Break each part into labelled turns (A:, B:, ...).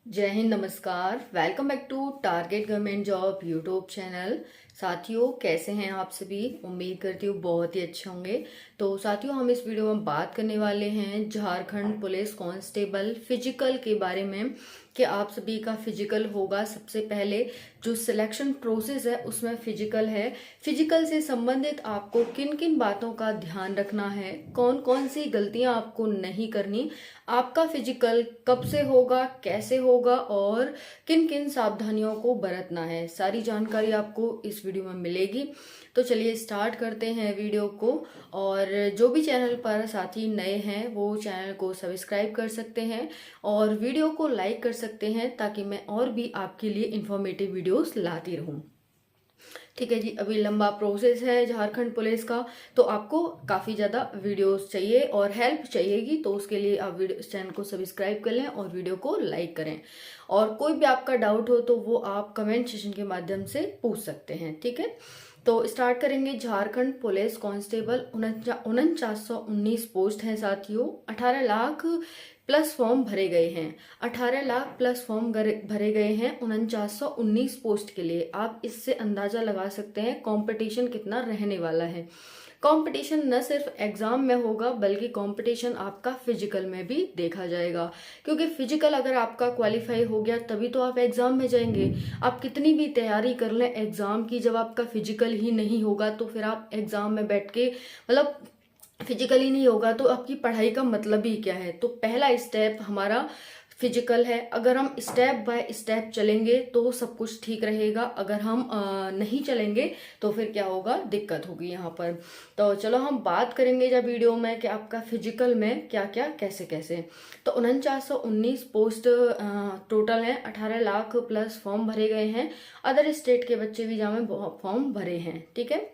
A: जय हिंद, नमस्कार। Welcome back to target government job YouTube channel. साथियों, कैसे हैं आप सभी? उम्मीद करती हूँ बहुत ही अच्छे होंगे। तो साथियों, हम इस वीडियो में बात करने वाले हैं झारखंड पुलिस कांस्टेबल फिजिकल के बारे में कि आप सभी का फिजिकल होगा। सबसे पहले जो सिलेक्शन प्रोसेस है उसमें फिजिकल है। फिजिकल से संबंधित आपको किन किन बातों का ध्यान रखना है, कौन कौन सी गलतियां आपको नहीं करनी, आपका फिजिकल कब से होगा, कैसे होगा और किन किन सावधानियों को बरतना है, सारी जानकारी आपको इस वीडियो में मिलेगी। तो चलिए स्टार्ट करते हैं वीडियो को। और जो भी चैनल पर साथी नए हैं वो चैनल को सब्सक्राइब कर सकते हैं और वीडियो को लाइक कर सकते हैं ताकि मैं और भी आपके लिए इंफॉर्मेटिव वीडियोस लाती रहूं। ठीक है जी, अभी लंबा प्रोसेस है झारखंड पुलिस का, तो आपको काफ़ी ज़्यादा वीडियोस चाहिए और हेल्प चाहिएगी। तो उसके लिए आप वीडियो चैनल को सब्सक्राइब कर लें और वीडियो को लाइक करें। और कोई भी आपका डाउट हो तो वो आप कमेंट सेशन के माध्यम से पूछ सकते हैं। ठीक है, तो स्टार्ट करेंगे। झारखंड पुलिस कांस्टेबल 4919 पोस्ट हैं साथियों। 18 लाख प्लस फॉर्म भरे गए हैं। 18 लाख प्लस फॉर्म भरे गए हैं 4919 पोस्ट के लिए। आप इससे अंदाजा लगा सकते हैं कंपटीशन कितना रहने वाला है। कंपटीशन न सिर्फ एग्जाम में होगा बल्कि कंपटीशन आपका फिजिकल में भी देखा जाएगा, क्योंकि फिजिकल अगर आपका क्वालिफाई हो गया तभी तो आप एग्जाम में जाएंगे। आप कितनी भी तैयारी कर लें एग्जाम की, जब आपका फिजिकल ही नहीं होगा तो फिर आप एग्जाम में बैठ के मतलब फिजिकली नहीं होगा तो आपकी पढ़ाई का मतलब ही क्या है। तो पहला स्टेप हमारा फिजिकल है। अगर हम स्टेप बाय स्टेप चलेंगे तो सब कुछ ठीक रहेगा। अगर हम नहीं चलेंगे तो फिर क्या होगा, दिक्कत होगी यहाँ पर। तो चलो हम बात करेंगे जब वीडियो में कि आपका फिजिकल में क्या क्या कैसे कैसे। तो 4919 पोस्ट टोटल है। 18 लाख प्लस फॉर्म भरे गए हैं। अदर स्टेट के बच्चे भी जहाँ में फॉर्म भरे हैं। ठीक है,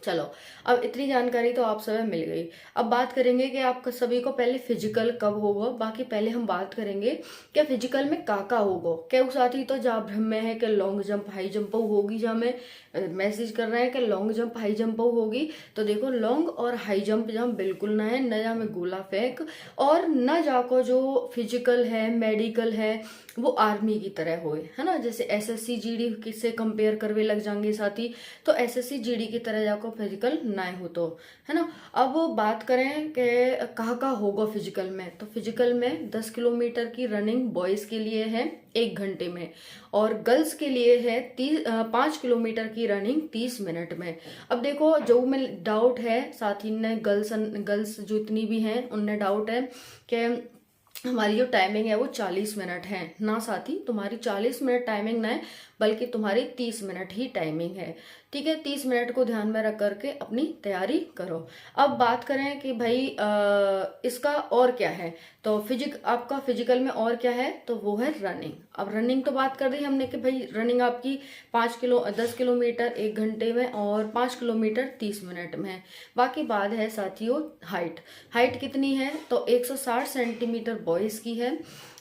A: चलो अब इतनी जानकारी तो आप सब मिल गई। अब बात करेंगे कि आपका सभी को पहले फिजिकल कब होगा। बाकी पहले हम बात करेंगे कि फिजिकल में का होगा। क्या साथी तो जा भ्रम में है कि लॉन्ग जंप हाई जंप होगी। जहाँ में मैसेज कर रहे हैं कि लॉन्ग जंप हाई जंप होगी, तो देखो लॉन्ग और हाई जंप जहाँ बिल्कुल ना है, न जहाँ में गोला फेंक और न जाको जो फिजिकल है मेडिकल है वो आर्मी की तरह होए, है ना। जैसे एसएससी जीडी से कंपेयर करवे लग जाएंगे साथी, तो एसएससी जीडी की तरह जाको फिजिकल ना हो, तो है ना। अब बात करें कि कहाँ होगा फिजिकल में, तो फिजिकल में 10 किलोमीटर की रनिंग बॉयज के लिए है 1 घंटे में, और गर्ल्स के लिए है 5 किलोमीटर की रनिंग 30 मिनट में। अब देखो जो में डाउट है साथी ने, गर्ल्स जो इतनी भी हैं उनने डाउट है कि हमारी जो टाइमिंग है वो 40 मिनट है ना साथी। तुम्हारी 40 मिनट टाइमिंग ना है बल्कि तुम्हारी 30 मिनट ही टाइमिंग है। ठीक है, 30 मिनट को ध्यान में रख करके अपनी तैयारी करो। अब बात करें कि भाई इसका और क्या है, तो आपका फिजिकल में और क्या है, तो वो है रनिंग। अब रनिंग तो बात कर दी हमने कि भाई रनिंग आपकी 10 किलोमीटर 1 घंटे में और 5 किलोमीटर 30 मिनट में है। बाकी बात है साथियों हाइट। हाइट कितनी है, तो 160 सेंटीमीटर बॉयज की है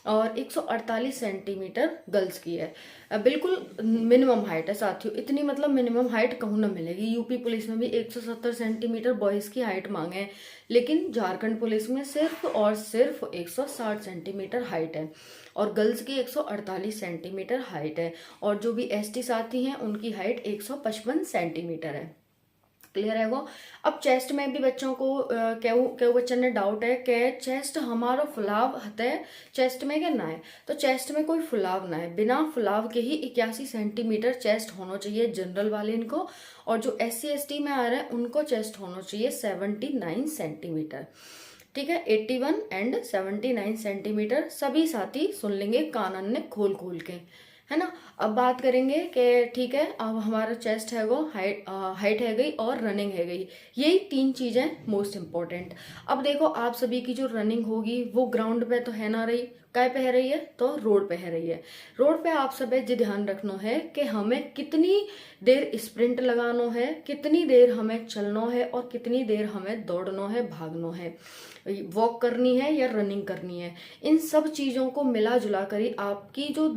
A: और 148 सेंटीमीटर गर्ल्स की है। बिल्कुल मिनिमम हाइट है साथियों। इतनी मतलब मिनिमम हाइट कहूँ ना मिलेगी। यूपी पुलिस में भी 170 सेंटीमीटर बॉयज की हाइट मांगे हैं, लेकिन झारखंड पुलिस में सिर्फ और सिर्फ 160 सेंटीमीटर हाइट है और गर्ल्स की 148 सेंटीमीटर हाइट है। और जो भी एसटी साथी हैं उनकी हाइट 155 सेंटीमीटर है। क्लियर है वो। अब चेस्ट में भी बच्चों को क्यों बच्चों ने डाउट है कि चेस्ट हमारा फुलाव है चेस्ट में क्या ना है, तो चेस्ट में कोई फुलाव ना है। बिना फुलाव के ही 81 सेंटीमीटर चेस्ट होना चाहिए जनरल वाले इनको, और जो SC ST में आ रहा है उनको चेस्ट होना चाहिए 79 सेंटीमीटर। ठीक है, 81 एंड 79 सेंटीमीटर। सभी साथी सुन लेंगे कानन ने खोल खोल के, है ना। अब बात करेंगे कि ठीक है, अब हमारा चेस्ट है वो हाइट है गई और रनिंग है गई। यही 3 चीजें मोस्ट इंपॉर्टेंट। अब देखो आप सभी की जो रनिंग होगी वो ग्राउंड पे तो है ना रही, काय पे है रही है, तो रोड पे है रही है। रोड पे आप सब ये ध्यान रखना है कि हमें कितनी देर स्प्रिंट लगाना है, कितनी देर हमें चलना है और कितनी देर हमें दौड़ना है, भागना है, वॉक करनी है या रनिंग करनी है। इन सब चीजों को मिला जुला कर ही आपकी जो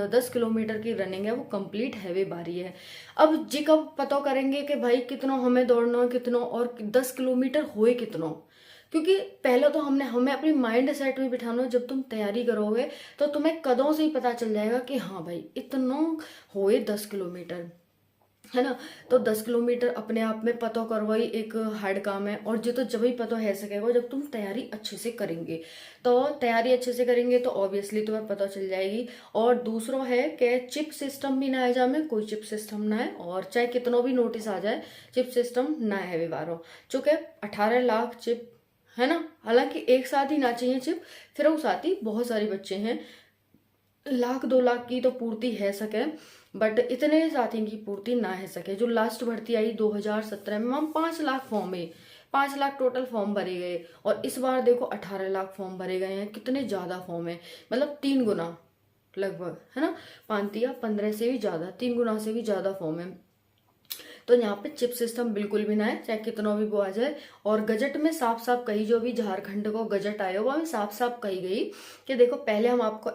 A: 10 किलोमीटर की रनिंग है वो कंप्लीट हैवे बारी है। अब जी कब पता करेंगे कि भाई कितना हमें दौड़ना है, कितना और 10 किलोमीटर होए कितना, क्योंकि पहले तो हमें अपनी माइंड सेट में बिठाना है। जब तुम तैयारी करोगे तो तुम्हें कदों से ही पता चल जाएगा कि हाँ भाई इतना होए 10 किलोमीटर, है ना। तो 10 किलोमीटर अपने आप में पता करवाई एक हार्ड काम है, और जो तो जब ही पता है सकेगा जब तुम तैयारी अच्छे से करेंगे। तो तैयारी अच्छे से करेंगे तो ऑब्वियसली तुम्हें पता चल जाएगी। और दूसरा है कि चिप सिस्टम भी ना है, जा में कोई चिप सिस्टम ना है, और चाहे कितना भी नोटिस आ जाए चिप सिस्टम ना है व्यवहारो, चूंकि 18 लाख चिप है ना। हालांकि एक साथ ही ना चाहिए चिप, फिर उस साथ ही बहुत सारे बच्चे हैं, 1 लाख 2 लाख की तो पूर्ति है सके, बट इतने साथियों की पूर्ति ना है सके। जो लास्ट भर्ती आई 2017 में, वहां 5 लाख फॉर्म है, 5 लाख टोटल फॉर्म भरे गए, और इस बार देखो 18 लाख फॉर्म भरे गए हैं। कितने ज्यादा फॉर्म है, मतलब 3 गुना लगभग, है ना। 5 या 15 से भी ज्यादा, 3 गुना से भी ज्यादा फॉर्म है। तो यहाँ पे चिप सिस्टम बिल्कुल भी ना है, चाहे कितना भी वो आ जाए। और गजट में साफ साफ कही, जो भी झारखंड को गजट आया हुआ में साफ साफ कही गई कि देखो पहले हम आपको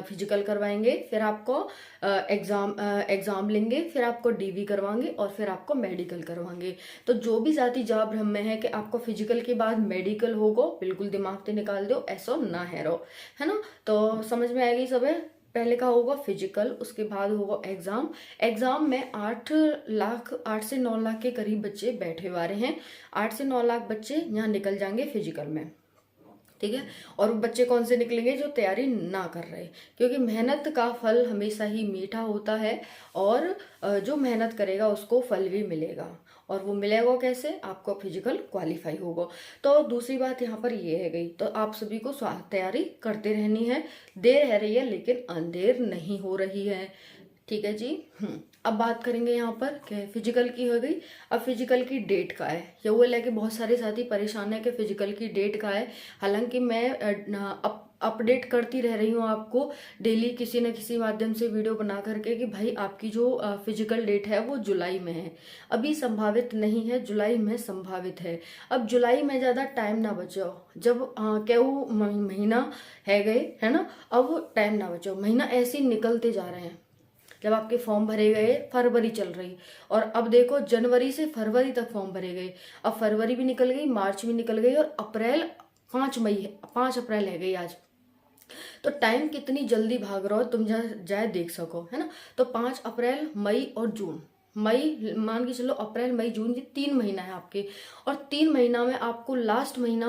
A: फिजिकल करवाएंगे, फिर आपको एग्जाम लेंगे, फिर आपको डीवी करवाएंगे, और फिर आपको मेडिकल करवाएंगे। तो जो भी जाति जा भ्रम में है कि आपको फिजिकल के बाद मेडिकल होगा, बिल्कुल दिमाग से निकाल दो, ऐसा ना है रो, है ना। तो समझ में आएगी सब है। पहले का होगा फिजिकल, उसके बाद होगा एग्जाम। एग्जाम में 8 से 9 लाख के करीब बच्चे बैठे हुए हैं। 8 से 9 लाख बच्चे यहाँ निकल जाएंगे फिजिकल में, ठीक है। और बच्चे कौन से निकलेंगे, जो तैयारी ना कर रहे, क्योंकि मेहनत का फल हमेशा ही मीठा होता है, और जो मेहनत करेगा उसको फल भी मिलेगा। और वो मिलेगा कैसे, आपको फिजिकल क्वालिफाई होगा। तो दूसरी बात यहाँ पर ये है गई। तो आप सभी को तैयारी करते रहनी है, देर है रही है लेकिन अंधेर नहीं हो रही है, ठीक है जी। अब बात करेंगे यहाँ पर कि फिजिकल की हो गई। अब फिजिकल की डेट का है, ये वो लेके बहुत सारे साथी परेशान है कि फिजिकल की डेट का है। हालांकि मैं अपडेट करती रह रही हूँ आपको डेली किसी न किसी माध्यम से वीडियो बना करके कि भाई आपकी जो फिजिकल डेट है वो जुलाई में है, अभी संभावित नहीं है, जुलाई में संभावित है। अब जुलाई में ज़्यादा टाइम ना बचाओ, जब क्या वो महीना है गए, है ना। अब टाइम ना बचाओ, महीना ऐसे ही निकलते जा रहे हैं। जब आपके फॉर्म भरे गए, फरवरी चल रही, और अब देखो जनवरी से फरवरी तक फॉर्म भरे गए। अब फरवरी भी निकल गई, मार्च भी निकल गई, और अप्रैल 5 मई है, 5 अप्रैल है गई आज। तो टाइम कितनी जल्दी भाग रहा हो तुम जाए देख सको, है ना। तो 5 अप्रैल, मई और जून, मई मान के चलो, अप्रैल मई जून, ये 3 महीना है आपके। और 3 महीना में आपको लास्ट महीना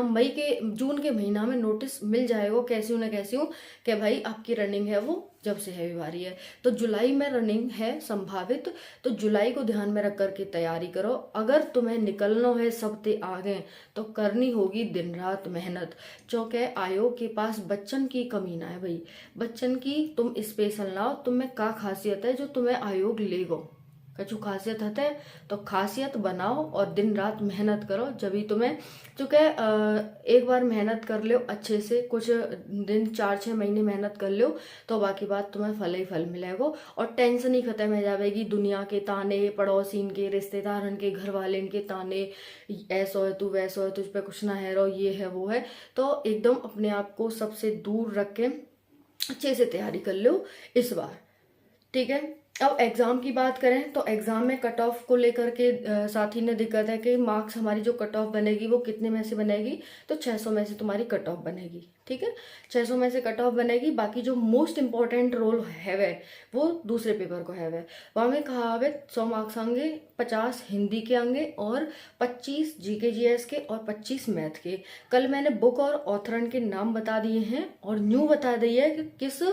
A: जून के महीना में नोटिस मिल जाएगा कैसी हूँ ना कैसी हूँ कि भाई आपकी रनिंग है वो जब से है बीमारी है। तो जुलाई में रनिंग है संभावित, तो जुलाई को ध्यान में रख करके तैयारी करो। अगर तुम्हें निकलना है सबसे आगे तो करनी होगी दिन रात मेहनत, क्योंकि आयोग के पास बच्चन की कमी ना है भाई। बच्चन की तुम स्पेशल लाओ, तुम्हें क्या खासियत है जो तुम्हें आयोग लेगो, कछु खासियत है तो खासियत बनाओ और दिन रात मेहनत करो, जब भी तुम्हें, चूंकि एक बार मेहनत कर लो अच्छे से, कुछ दिन 4-6 महीने मेहनत कर लो, तो बाकी बात तुम्हें फल ही फल मिलेगा। और टेंशन ही खत्म हो जाएगी, दुनिया के ताने, पड़ोसी के, रिश्तेदार के, घर वाले के ताने, ऐसा है तू, वैसा है तुझ पे कुछ ना है रो, ये है वो है। तो एकदम अपने आप को सबसे दूर रख के अच्छे से तैयारी कर लो इस बार, ठीक है। अब एग्जाम की बात करें तो एग्जाम में कट ऑफ को लेकर के साथी ने दिक्कत है कि मार्क्स, हमारी जो कट ऑफ बनेगी वो कितने में से बनेगी, तो 600 में से तुम्हारी कट ऑफ बनेगी, ठीक है। 600 में से कट ऑफ बनेगी। बाकी जो मोस्ट इंपॉर्टेंट रोल है वो दूसरे पेपर को है वहां में कहा है 100 मार्क्स आएंगे, 50 हिंदी के आएंगे, और 25 जीके जीएस के, और 25 मैथ के। कल मैंने बुक और ऑथरन के नाम बता दिए हैं, और न्यू बता दी है कि किस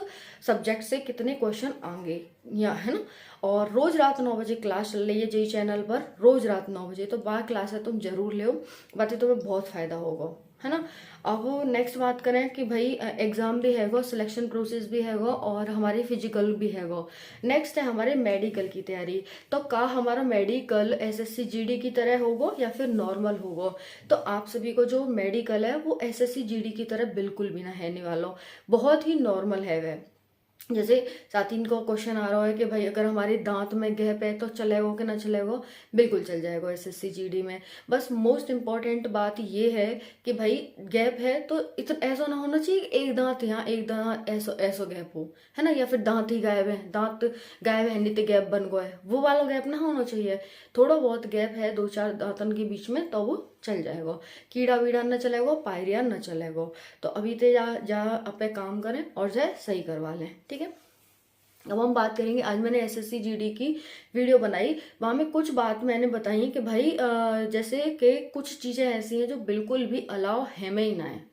A: सब्जेक्ट से कितने क्वेश्चन आएंगे, या है ना। और रोज रात 9 बजे क्लास चल रही है जी चैनल पर, रोज रात 9 बजे। तो बाहर क्लास है, तुम जरूर लो, बातें तुम्हें बहुत फायदा होगा, है ना। अब नेक्स्ट बात करें कि भाई एग्जाम भी हैगा, सिलेक्शन प्रोसेस भी हैगा, और हमारे फिजिकल भी हैगा। नेक्स्ट है हमारे मेडिकल की तैयारी। तो का हमारा मेडिकल एसएससी जीडी की तरह होगा या फिर नॉर्मल होगा। तो आप सभी को जो मेडिकल है वो एसएससी जीडी की तरह बिल्कुल भी ना है वाला, बहुत ही नॉर्मल है वह। जैसे साथी को क्वेश्चन आ रहा है कि भाई अगर हमारे दांत में गैप है तो चलेगा कि ना चलेगा, बिल्कुल चल जाएगा एसएससी जीडी में। बस मोस्ट इम्पॉर्टेंट बात ये है कि भाई गैप है तो इतना ऐसा ना होना चाहिए एक दांत यहाँ एक दांत ऐसा ऐसा गैप हो, है ना। या फिर दांत ही गायब है, दांत गायब है नहीं तो गैप बन गया है, वो वाला गैप ना होना चाहिए। थोड़ा बहुत गैप है 2-4 दांतन के बीच में तो वो चल जाएगा, कीड़ा वीड़ा न चलेगा, पायरिया न चलेगा। तो अभी ते जा जा अपने काम करें और जाए सही करवा लें, ठीक है। अब हम बात करेंगे, आज मैंने एसएससी जीडी की वीडियो बनाई, वहाँ में कुछ बात मैंने बताई कि भाई जैसे कि कुछ चीज़ें ऐसी हैं जो बिल्कुल भी अलाउ है में ही ना है,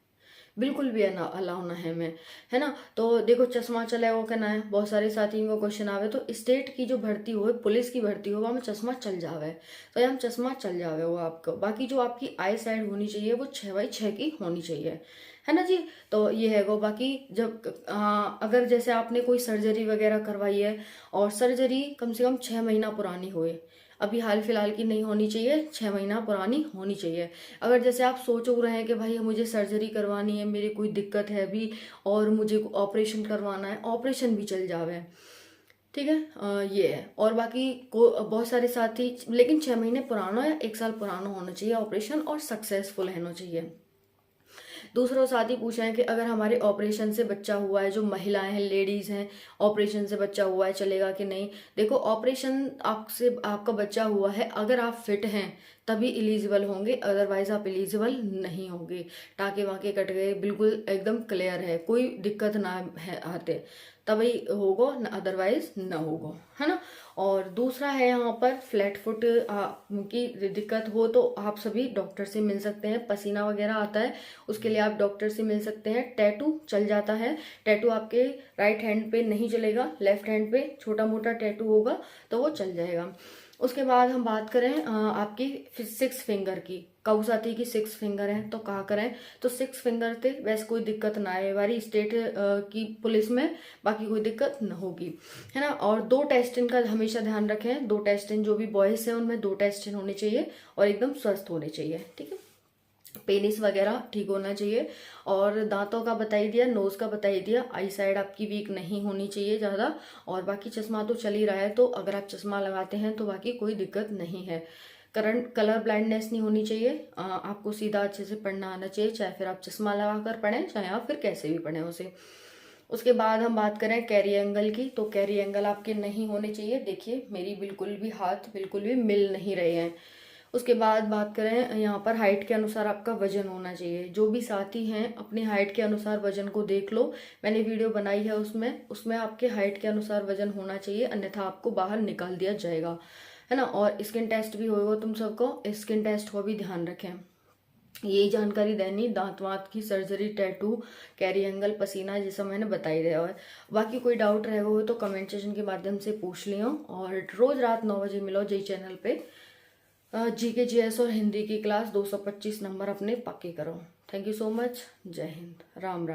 A: बिल्कुल भी अलाउ ना है में, है ना। तो देखो चश्मा चलेगा क्या ना है, बहुत सारे साथियों को क्वेश्चन आवे तो स्टेट की जो भर्ती हो, पुलिस की भर्ती हो, वहाँ में चश्मा चल जावे, तो यहाँ चश्मा चल जावे वो आपको। बाकी जो आपकी आई साइड होनी चाहिए वो 6x6 की होनी चाहिए, है ना जी। तो ये है वो। बाकी जब अगर जैसे आपने कोई सर्जरी वगैरह करवाई है और सर्जरी कम से कम 6 महीना पुरानी होए, अभी हाल फिलहाल की नहीं होनी चाहिए, 6 महीना पुरानी होनी चाहिए। अगर जैसे आप सोच रहे हैं कि भाई मुझे सर्जरी करवानी है, मेरी कोई दिक्कत है अभी और मुझे ऑपरेशन करवाना है, ऑपरेशन भी चल जावे, ठीक है। ये है। और बाकी को बहुत सारे साथी, लेकिन 6 महीने पुराना या 1 साल पुराना होना चाहिए ऑपरेशन, और सक्सेसफुल होना चाहिए। दूसरों साथी पूछ रहे हैं कि अगर हमारे ऑपरेशन से बच्चा हुआ है, जो महिलाएं हैं, लेडीज हैं, ऑपरेशन से बच्चा हुआ है, चलेगा कि नहीं। देखो ऑपरेशन आपसे आपका बच्चा हुआ है, अगर आप फिट हैं तभी एलिजिबल होंगे, अदरवाइज आप एलिजिबल नहीं होंगे। टाके वाके कट गए, बिल्कुल एकदम क्लियर है, कोई दिक्कत ना है आते, तभी होगा, न अदरवाइज न होगा, है ना। और दूसरा है यहाँ पर फ्लैट फुट की दिक्कत हो तो आप सभी डॉक्टर से मिल सकते हैं। पसीना वगैरह आता है, उसके लिए आप डॉक्टर से मिल सकते हैं। टैटू चल जाता है, टैटू आपके राइट हैंड पे नहीं चलेगा, लेफ्ट हैंड पे छोटा मोटा टैटू होगा तो वो चल जाएगा। उसके बाद हम बात करें आपकी 6 फिंगर की, कऊ साथी की 6 फिंगर है तो कहा करें, तो 6 फिंगर थे, वैसे कोई दिक्कत ना आए वारी स्टेट की पुलिस में, बाकी कोई दिक्कत न होगी, है ना। और 2 टेस्टिन का हमेशा ध्यान रखें, 2 टेस्टिन जो भी बॉयज है उनमें 2 टेस्टिन होने चाहिए और एकदम स्वस्थ होने चाहिए, ठीक है। पेनिस वगैरह ठीक होना चाहिए। और दांतों का बताई दिया, नोज का बताई दिया, आई साइड आपकी वीक नहीं होनी चाहिए ज़्यादा। और बाकी चश्मा तो चल ही रहा है, तो अगर आप चश्मा लगाते हैं तो बाकी कोई दिक्कत नहीं है। करंट कलर ब्लाइंडनेस नहीं होनी चाहिए, आपको सीधा अच्छे से पढ़ना आना चाहिए, चाहे फिर आप चश्मा लगा कर पढ़ें, चाहे आप फिर कैसे भी पढ़ें उसे। उसके बाद हम बात करें कैरी एंगल की, तो कैरी एंगल आपके नहीं होने चाहिए। देखिए मेरी बिल्कुल भी हाथ बिल्कुल भी मिल नहीं रहे हैं। उसके बाद बात करें यहाँ पर हाइट के अनुसार आपका वजन होना चाहिए। जो भी साथी हैं अपनी हाइट के अनुसार वजन को देख लो, मैंने वीडियो बनाई है उसमें उसमें आपके हाइट के अनुसार वजन होना चाहिए, अन्यथा आपको बाहर निकाल दिया जाएगा, है ना। और स्किन टेस्ट भी होगा तुम सबको, स्किन टेस्ट को भी ध्यान रखें। यही जानकारी देनी, दांत वांत की सर्जरी, टैटू, कैरी एंगल, पसीना, जैसा मैंने बताई रहा है। बाकी कोई डाउट रहे हो तो कमेंट सेक्शन के माध्यम से पूछ लियो। और रोज रात 9 बजे मिलो जी चैनल पे। जीके जीएस और हिंदी की क्लास 225 नंबर अपने पक्के करो। Thank you so much. जय हिंद, राम राम।